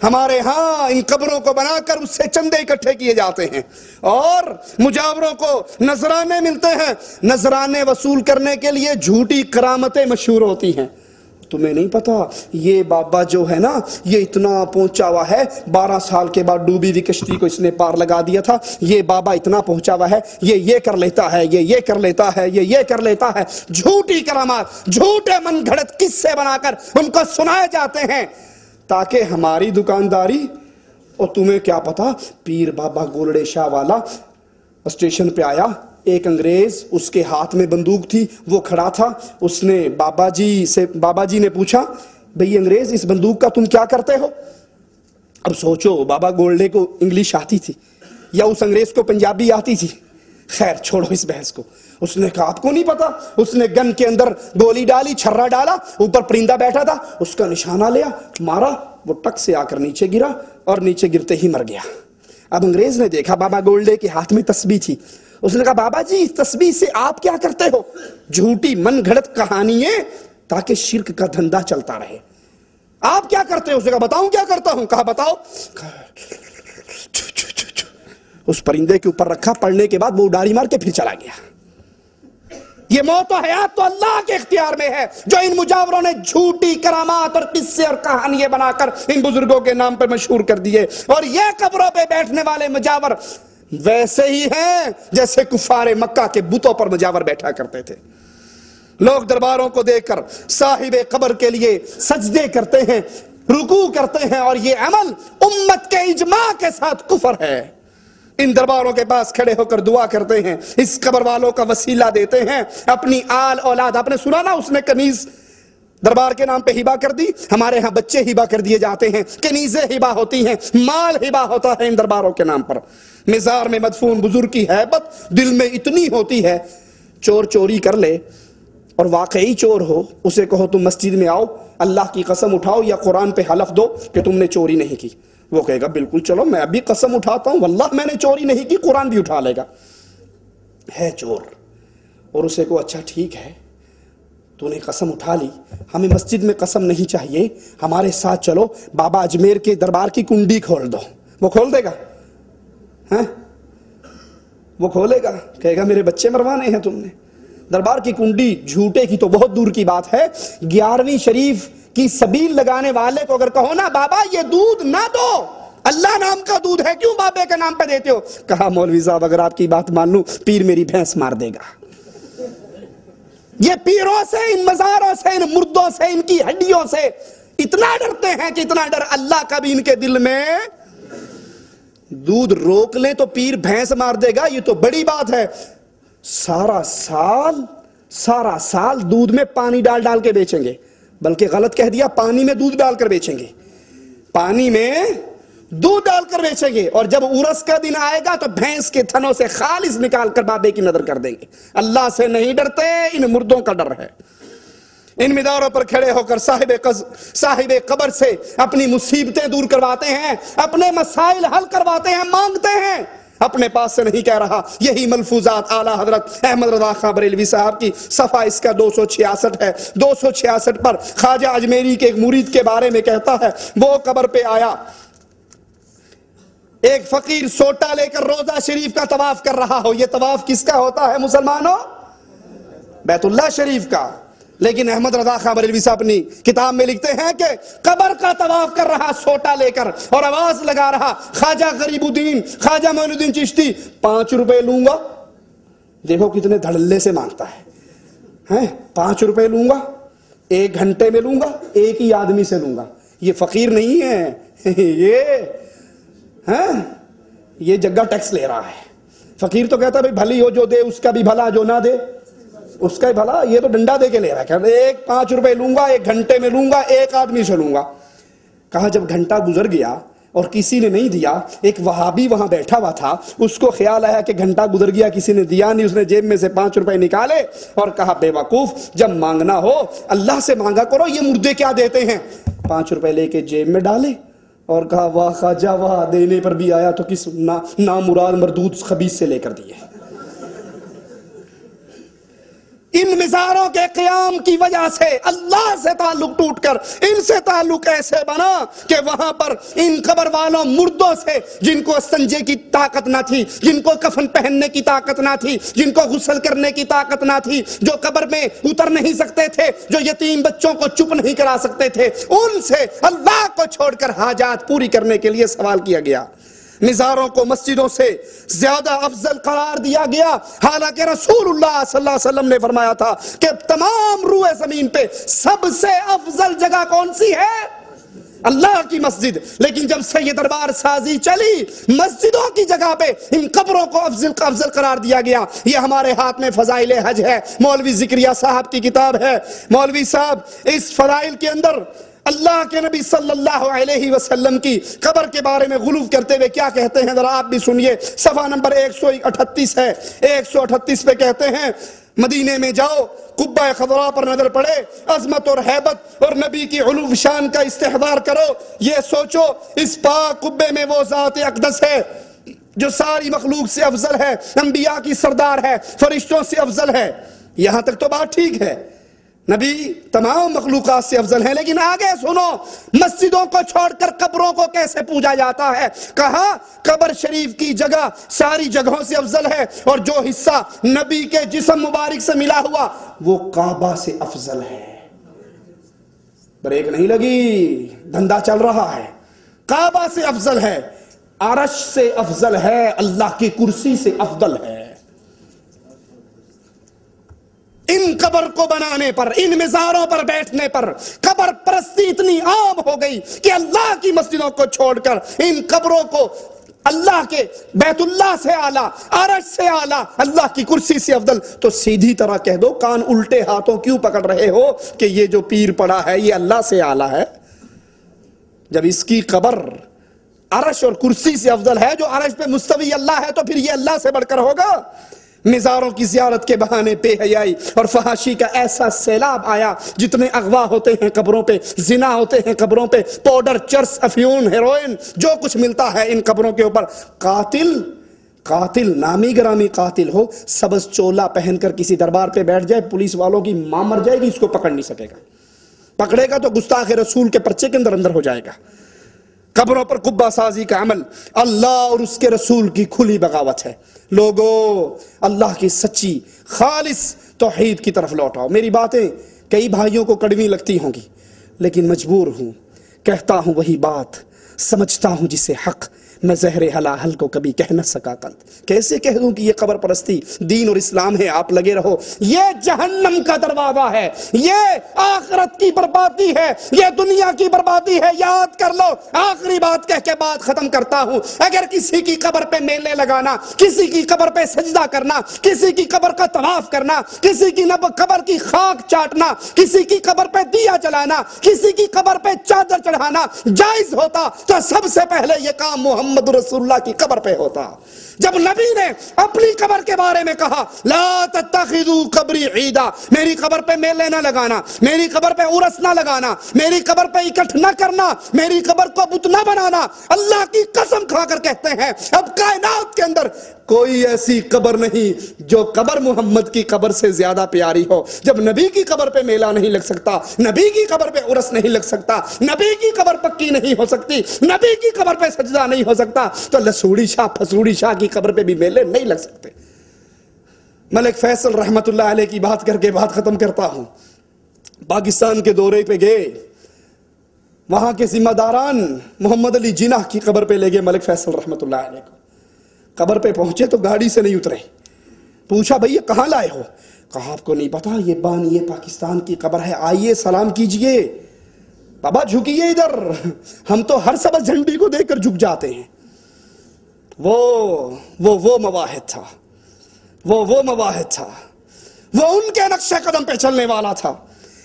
ہمارے ہاں ان قبروں کو بنا کر اس سے چندے اکٹھے کیے جاتے ہیں اور مجاوروں کو نذرانے ملتے ہیں. نذرانے وصول کرنے کے لیے جھوٹی کرامتیں مشہور ہوتی ہیں. تمہیں نہیں پتا یہ بابا جو ہے نا یہ اتنا پہنچا ہوا ہے, 12 سال کے بعد ڈوبی ہوئی کشتی کو اس نے پار لگا دیا تھا, یہ بابا اتنا پہنچا ہوا ہے, یہ کر لیتا ہے, یہ کر لیتا ہے, یہ کر لیتا ہے. جھوٹی کرامات, جھوٹے من گھڑت قصے بنا کر ان کو سنائے جاتے ہیں تاکہ ہماری دکانداری. اور تمہیں کیا پتا پیر بابا گولڑے شاہ والا اسٹیشن پہ آیا, ایک انگریز اس کے ہاتھ میں بندوق تھی, وہ کھڑا تھا, اس نے بابا جی نے پوچھا بھئی انگریز اس بندوق کا تم کیا کرتے ہو؟ اب سوچو بابا گولڈے کو انگلش آتی تھی یا اس انگریز کو پنجابی آتی تھی؟ خیر چھوڑو اس بحث کو. اس نے کہا آپ کو نہیں پتا, اس نے گن کے اندر گولی ڈالی, چھرا ڈالا, اوپر پرندہ بیٹھا تھا, اس کا نشانہ لیا, مارا, وہ ٹک سے آ کر نیچے گرا اور نیچے گرتے ہی مر گیا. اب انگریز نے دیکھا بابا گولڈے کے ہاتھ میں تسبیح تھی, اس نے کہا بابا جی اس تسبیح سے آپ کیا کرتے ہو؟ جھوٹی من گھڑت کہانیاں تاکہ شرک کا دھندا چلتا رہے. آپ کیا کرتے ہو؟ اس نے کہا بتاؤں کیا کرتا ہوں. کہا بتاؤ. اس پرندے کے اوپر رکھا, پڑھنے کے بعد وہ اڈاری مار کے پھر چلا گیا. یہ موت و حیات تو اللہ کے اختیار میں ہے. جو ان مجاوروں نے جھوٹی کرامات اور قصے اور کہانیاں بنا کر ان بزرگوں کے نام پر مشہور کر دیے, اور یہ قبروں پہ بیٹھنے والے مجاور ویسے ہی ہیں جیسے کفار مکہ کے بتوں پر مجاور بیٹھا کرتے تھے. لوگ درباروں کو دیکھ کر صاحب قبر کے لیے سجدے کرتے ہیں, رکوع کرتے ہیں, اور یہ عمل امت کے اجماع کے ساتھ کفر ہے. ان درباروں کے پاس کھڑے ہو کر دعا کرتے ہیں, اس قبر والوں کا وسیلہ دیتے ہیں, اپنی آل اولاد. آپ نے سنا نا اس نے کنیز دربار کے نام پہ ہبا کر دی. ہمارے ہاں بچے ہبا کر دیے جاتے ہیں, کنیزیں ہبا ہوتی ہیں, مال ہبا ہوتا ہے ان درباروں کے نام پر. مزار میں مدفون بزرگ کی ہیبت دل میں اتنی ہوتی ہے, چور چوری کر لے اور واقعی چور ہو, اسے کہو تم مسجد میں آؤ, اللہ کی قسم اٹھاؤ یا قرآن پہ حلف دو کہ تم نے چوری نہیں کی. وہ کہے گا بالکل چلو میں ابھی قسم اٹھاتا ہوں واللہ میں نے چوری نہیں کی, قرآن بھی اٹھا لے گا. ہے چور. اور اسے کو اچھا ٹھیک ہے تو نے قسم اٹھا لی, ہمیں مسجد میں قسم نہیں چاہیے, ہمارے ساتھ چلو بابا اجمیر کے دربار کی کنڈی کھول دو. وہ کھول دے گا؟ ہاں وہ کھولے گا؟ کہے گا میرے بچے مروانے ہیں تم نے. دربار کی کنڈی جھوٹے کی تو بہت دور کی بات ہے, 11ویں شریف کی سبیل لگانے والے کو اگر کہو نا بابا یہ دودھ نہ دو, اللہ نام کا دودھ ہے, کیوں بابے کے نام پہ دیتے ہو؟ کہا مولوی صاحب اگر آپ کی بات مان لوں پیر میری بھینس مار دے گا. یہ پیروں سے, ان مزاروں سے, ان مردوں سے, ان کی ہڈیوں سے اتنا ڈرتے ہیں کہ اتنا ڈر اللہ کا بھی ان کے دل میں. دودھ روک لیں تو پیر بھینس مار دے گا, یہ تو بڑی بات ہے. سارا سال دودھ میں پانی ڈال ڈال کے بیچیں گے, بلکہ غلط کہہ دیا, پانی میں دودھ ڈال کر بیچیں گے, پانی میں دودھ ڈال کر بیچیں گے, اور جب عرس کا دن آئے گا تو بھینس کے تھنوں سے خالص نکال کر بابے کی نظر کر دیں گے. اللہ سے نہیں ڈرتے, ان مردوں کا ڈر ہے. ان مداروں پر کھڑے ہو کر صاحب قبر سے اپنی مصیبتیں دور کرواتے ہیں, اپنے مسائل حل کرواتے ہیں, مانگتے ہیں. اپنے پاس سے نہیں کہہ رہا, یہی ملفوظات اعلیٰ حضرت احمد رضا خاں بریلوی صاحب کی صفحہ اس کا 266 ہے. 266 پر خواجہ اجمیری کے ایک مرید کے بارے میں کہتا ہے, وہ قبر پہ آیا, ایک فقیر سوٹا لے کر روضہ شریف کا طواف کر رہا ہو. یہ طواف کس کا ہوتا ہے مسلمانوں؟ بیت اللہ شریف کا. لیکن احمد رضا خاں بریلوی صاحب اپنی کتاب میں لکھتے ہیں کہ قبر کا طواف کر رہا سوٹا لے کر اور آواز لگا رہا, خواجہ غریب الدین, خواجہ معین الدین چشتی, 5 روپے لوں گا. دیکھو کتنے دھڑلے سے مانگتا ہے, 5 روپے لوں گا, 1 گھنٹے میں لوں گا, ایک ہی آدمی سے لوں گا. یہ فقیر نہیں ہے, یہ جگہ ٹیکس لے رہا ہے. فقیر تو کہتا ہے بھائی بھلی ہو جو دے اس کا بھی بھلا, جو نہ دے اس کا ہی بھلا. یہ تو ڈنڈا دے کے لے رہا ہے, کہتا ہے 5 روپے لوں گا, 1 گھنٹے میں لوں گا, ایک آدمی سے لوں گا. کہا جب گھنٹہ گزر گیا اور کسی نے نہیں دیا, ایک وہابی وہاں بیٹھا ہوا تھا, اس کو خیال آیا کہ گھنٹہ گزر گیا کسی نے دیا نہیں. اس نے جیب میں سے 5 روپے نکالے اور کہا بے وقوف, جب مانگنا ہو اللہ سے مانگا کرو, یہ مردے کیا دیتے ہیں. 5 روپے لے کے جیب میں ڈالے اور کہا واہ خواجہ واہ, دینے پر بھی آیا تو کس نامراد مردود خبیث سے لے کر دیے. ان مزاروں کے قیام کی وجہ سے اللہ سے تعلق ٹوٹ کر ان سے تعلق ایسے بنا کہ وہاں پر ان قبر والوں مردوں سے، جن کو استنجے کی طاقت نہ تھی، جن کو کفن پہننے کی طاقت نہ تھی، جن کو غسل کرنے کی طاقت نہ تھی، جو قبر میں اتر نہیں سکتے تھے، جو یتیم بچوں کو چپ نہیں کرا سکتے تھے، ان سے اللہ کو چھوڑ کر حاجات پوری کرنے کے لیے سوال کیا گیا۔ مزاروں کو مسجدوں سے زیادہ افضل قرار دیا گیا، حالانکہ رسول اللہ صلی اللہ علیہ وسلم نے فرمایا تھا کہ تمام روئے زمین پہ سب سے افضل جگہ کون سی ہے؟ اللہ کی مسجد۔ لیکن جب سے یہ دربار سازی چلی، مسجدوں کی جگہ پہ ان قبروں کو افضل قرار دیا گیا۔ یہ ہمارے ہاتھ میں فضائل حج ہے، مولوی ذکریہ صاحب کی کتاب ہے۔ مولوی صاحب اس فضائل کے اندر اللہ کے نبی صلی اللہ علیہ وسلم کی قبر کے بارے میں غلو کرتے ہوئے کیا کہتے ہیں، ذرا آپ بھی سنیے۔ صفحہ نمبر 138 ہے، 138 پہ کہتے ہیں، مدینے میں جاؤ، قبہ خضراء پر نظر پڑے، عظمت اور ہیبت اور نبی کی علو شان کا استحضار کرو، یہ سوچو اس پاک قبے میں وہ ذات اقدس ہے جو ساری مخلوق سے افضل ہے، انبیاء کی سردار ہے، فرشتوں سے افضل ہے۔ یہاں تک تو بات ٹھیک ہے، نبی تمام مخلوقات سے افضل ہیں، لیکن آگے سنو، مسجدوں کو چھوڑ کر قبروں کو کیسے پوجا جاتا ہے؟ کہا قبر شریف کی جگہ ساری جگہوں سے افضل ہے، اور جو حصہ نبی کے جسم مبارک سے ملا ہوا وہ کعبہ سے افضل ہے۔ بریک نہیں لگی، دھندا چل رہا ہے۔ کعبہ سے افضل ہے، عرش سے افضل ہے، اللہ کی کرسی سے افضل ہے۔ ان قبر کو بنانے پر، ان مزاروں پر بیٹھنے پر قبر پرستی اتنی عام ہو گئی کہ اللہ کی مسجدوں کو چھوڑ کر ان قبروں کو اللہ کے بیت اللہ سے اعلیٰ، عرش سے اعلیٰ، اللہ کی کرسی سے افضل۔ تو سیدھی طرح کہہ دو، کان الٹے ہاتھوں کیوں پکڑ رہے ہو کہ یہ جو پیر پڑا ہے یہ اللہ سے اعلیٰ ہے؟ جب اس کی قبر عرش اور کرسی سے افضل ہے، جو عرش پہ مستوی اللہ ہے، تو پھر یہ اللہ سے بڑھ کر ہوگا؟ مزاروں کی زیارت کے بہانے بے حیائی اور فحاشی کا ایسا سیلاب آیا، جتنے اغوا ہوتے ہیں قبروں پہ، زنا ہوتے ہیں قبروں پہ، پاؤڈر، چرس، افیون، ہیروئن، جو کچھ ملتا ہے ان قبروں کے اوپر۔ قاتل نامی گرامی قاتل ہو، سبز چولا پہن کر کسی دربار پہ بیٹھ جائے، پولیس والوں کی ماں مر جائے گی، اس کو پکڑ نہیں سکے گا، پکڑے گا تو گستاخ رسول کے پرچے کے اندر ہو جائے گا۔ قبروں پر قبہ سازی کا عمل اللہ اور اس کے رسول کی کھلی بغاوت ہے۔ لوگو، اللہ کی سچی خالص توحید کی طرف لوٹاؤ۔ میری باتیں کئی بھائیوں کو کڑوی لگتی ہوں گی، لیکن مجبور ہوں، کہتا ہوں وہی بات، سمجھتا ہوں جسے حق، میں زہر حلاحل کو کبھی کہہ نہ سکا قلب۔ کیسے کہہ دوں کہ یہ قبر پرستی دین اور اسلام ہے؟ آپ لگے رہو، یہ جہنم کا دروازہ ہے، یہ آخرت کی بربادی ہے، یہ دنیا کی بربادی ہے، یاد کر لو۔ آخری بات کہہ کے بات ختم کرتا ہوں، اگر کسی کی قبر پہ میلے لگانا، کسی کی قبر پہ سجدہ کرنا، کسی کی قبر کا طواف کرنا، کسی کی قبر کی خاک چاٹنا، کسی کی قبر پہ دیا جلانا، کسی کی قبر پہ چادر چڑھانا جائز ہوتا تو سب سے پہلے یہ کام محمد رسول اللہ کی قبر پہ ہوتا۔ جب نبی نے اپنی قبر کے بارے میں کہا لا تتخذوا قبری عیدا، میری قبر پہ میلے نہ لگانا، میری قبر پہ عرس نہ لگانا، میری قبر پہ اکٹھ نہ کرنا، میری قبر کو بت نہ بنانا، اللہ کی قسم کھا کر کہتے ہیں اب کائنات کے اندر کوئی ایسی قبر نہیں جو قبر محمد کی قبر سے زیادہ پیاری ہو۔ جب نبی کی قبر پہ میلہ نہیں لگ سکتا، نبی کی قبر پہ عرس نہیں لگ سکتا، نبی کی قبر پکی نہیں ہو سکتی، نبی کی قبر پہ سجدہ نہیں ہو سکتا، تو لسوڑی شاہ پھسوڑی شاہ کی قبر پہ بھی میلے نہیں لگ سکتے۔ ملک فیصل رحمت اللہ علیہ کی بات کر کے بات ختم کرتا ہوں۔ پاکستان کے دورے پہ گئے، وہاں کے ذمہ داران محمد علی جناح کی قبر پہ لے گئے ملک فیصل رحمت اللہ علیہ کو۔ قبر پہ پہنچے تو گاڑی سے نہیں اترے، پوچھا بھئی یہ کہاں لائے ہو؟ کہا آپ کو نہیں پتا یہ بانی پاکستان کی قبر ہے، آئیے سلام کیجئے۔ بابا جھکیے ادھر، ہم تو ہر سبز جھنڈی کو دیکھ کر جھک جاتے ہیں۔ وہ مواحد تھا، وہ مواحد تھا، وہ ان کے نقش قدم پہ چلنے والا تھا۔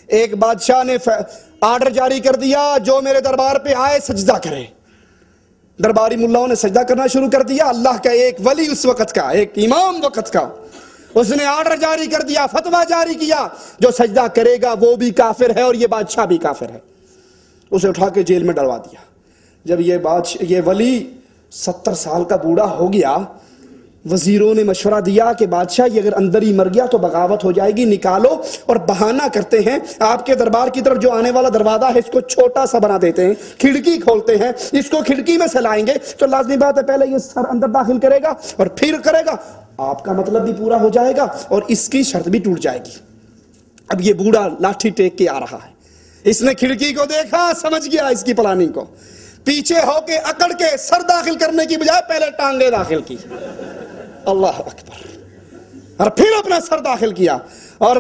ایک بادشاہ نے آرڈر جاری کر دیا جو میرے دربار پہ آئے سجدہ کرے۔ درباری ملاؤں نے سجدہ کرنا شروع کر دیا۔ اللہ کا ایک ولی اس وقت کا، ایک امام وقت کا، اس نے آرڈر جاری کر دیا، فتویٰ جاری کیا، جو سجدہ کرے گا وہ بھی کافر ہے اور یہ بادشاہ بھی کافر ہے۔ اسے اٹھا کے جیل میں ڈلوا دیا۔ جب یہ ولی 70 سال کا بوڑھا ہو گیا، وزیروں نے مشورہ دیا کہ بادشاہ یہ اگر اندر ہی مر گیا تو بغاوت ہو جائے گی، نکالو، اور بہانہ کرتے ہیں آپ کے دربار کی طرف جو آنے والا دروازہ ہے اس کو چھوٹا سا بنا دیتے ہیں، کھڑکی کھولتے ہیں، اس کو کھڑکی میں سے لائیں گے تو لازمی بات ہے پہلے یہ سر اندر داخل کرے گا اور پھر کرے گا، آپ کا مطلب بھی پورا ہو جائے گا اور اس کی شرط بھی ٹوٹ جائے گی۔ اب یہ بوڑھا لاٹھی ٹیک کے آ رہا ہے، اس نے کھڑکی کو دیکھا، سمجھ گیا اس کی پلاننگ کو، پیچھے ہو کے اکڑ کے سر داخل کرنے کی بجائے پہلے ٹانگیں داخل کی، اللہ اکبر، اور پھر اپنا سر داخل کیا، اور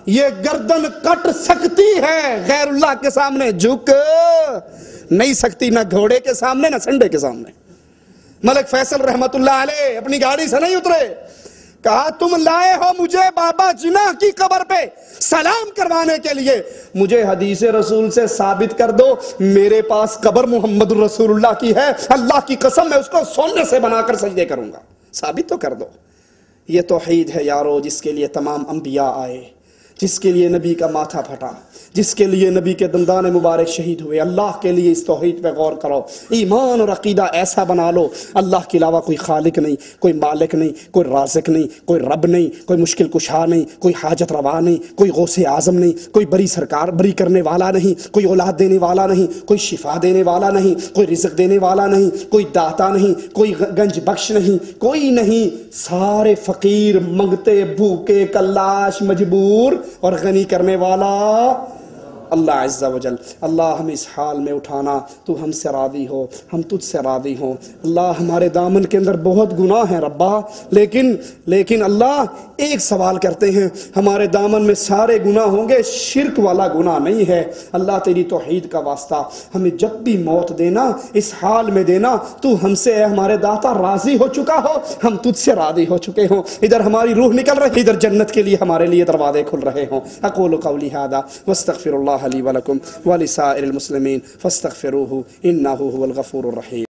یہ گردن کٹ سکتی ہے غیر اللہ کے سامنے، جھک نہیں سکتی، نہ گھوڑے کے سامنے نہ سنڈے کے سامنے۔ ملک فیصل رحمت اللہ علیہ اپنی گاڑی سے نہیں اترے، کہا تم لائے ہو مجھے بابا جناح کی قبر پہ سلام کروانے کے لیے، مجھے حدیث رسول سے ثابت کر دو میرے پاس قبر محمد رسول اللہ کی ہے، اللہ کی قسم میں اس کو سونے سے بنا کر سجدے کروں گا، ثابت تو کر دو۔ یہ توحید ہے یارو، جس کے لیے تمام انبیاء آئے، جس کے لیے نبی کا ماتھا پھٹا، جس کے لیے نبی کے دندان مبارک شہید ہوئے۔ اللہ کے لیے اس توحید پہ غور کرو، ایمان اور عقیدہ ایسا بنا لو اللہ کے علاوہ کوئی خالق نہیں، کوئی مالک نہیں، کوئی رازق نہیں، کوئی رب نہیں، کوئی مشکل کشا نہیں، کوئی حاجت روا نہیں، کوئی غوث اعظم نہیں، کوئی بری سرکار بری کرنے والا نہیں، کوئی اولاد دینے والا نہیں، کوئی شفا دینے والا نہیں، کوئی رزق دینے والا نہیں، کوئی داتا نہیں، کوئی گنج بخش نہیں، کوئی نہیں، سارے فقیر، منگتے، بھوکے، کلاش، مجبور اور غنی کرنے والا اللہ عز و جل۔ اللہ ہمیں اس حال میں اٹھانا، تو ہم سے راضی ہو، ہم تجھ سے راضی ہوں۔ اللہ ہمارے دامن کے اندر بہت گناہ ہیں ربا، لیکن اللہ ایک سوال کرتے ہیں، ہمارے دامن میں سارے گناہ ہوں گے، شرک والا گناہ نہیں ہے۔ اللہ تیری توحید کا واسطہ ہمیں جب بھی موت دینا اس حال میں دینا تو ہم سے اے ہمارے داتا راضی ہو چکا ہو، ہم تجھ سے راضی ہو چکے ہوں، ادھر ہماری روح نکل رہی، ادھر جنت کے لیے ہمارے لیے دروازے کھل رہے ہوں۔ اقول قولی ھذا واستغفر اللہ لی ولکم ولسائر المسلمین فاستغفروہ انہ هو الغفور الرحیم۔